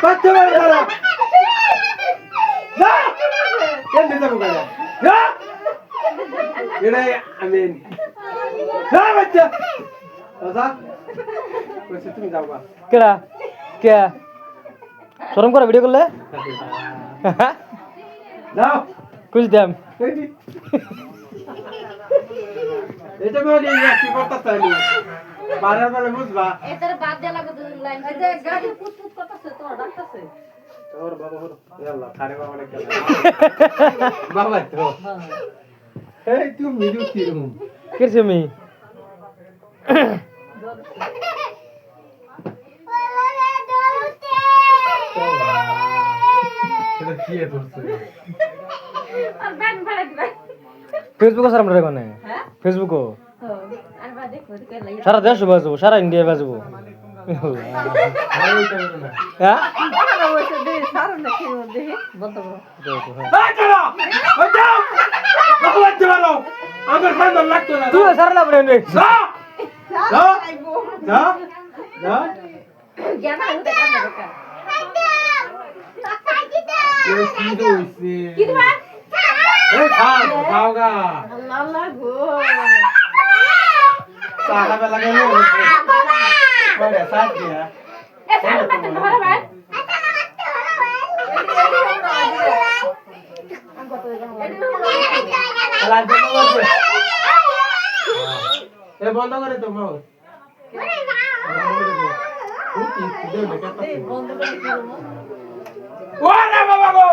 বাচ্চা মারা দাঁড়া যা কেন দিতে বুকা যা এটাই আমি যা বাচ্চা যা কইছে তুমি যাও বা কেডা কে শরম করে ভিডিও করলে যাও কুছ দাম এটা মানে কি করতে চাইলি বারে বারে বুঝবা এটার বাদ দেয়া লাগবে লাইন এটা গাড়ি পুত করতেছে তো ডাকতেছে ওর বাবা ওর ইয়াল্লা খারে বাবা নে কেন বাবা তো এই তুমি ভিডিও কিরম কিরছে মি এটা কি করছে আর ব্যান ভাড়া দিবা ফেসবুক সারা আমরা কোনে হ্যাঁ ফেসবুক আর বাদ দেখো কে লাগে সারা দেশ বাজবো সারা ইন্ডিয়া বাজবো হ্যাঁ ওরা বসে দে সারা নাকি দে বন্ধ করো এই চলো ওই যাও বাবা চলো আমার খান লাগতো না তুই সারা লাভ রে যা যা যা যা জ্ঞান আর দেখা না দেখা এই কি হইছে কি দিবা এই খাওগা আল্লাহ গো সারা বেলা গেল ওরে সাথ দিয়া এ সারা মাতে ধরে ভাই এ বন্ধ করে তো মাও বন্ধ করে দিও ওরে বাবা গো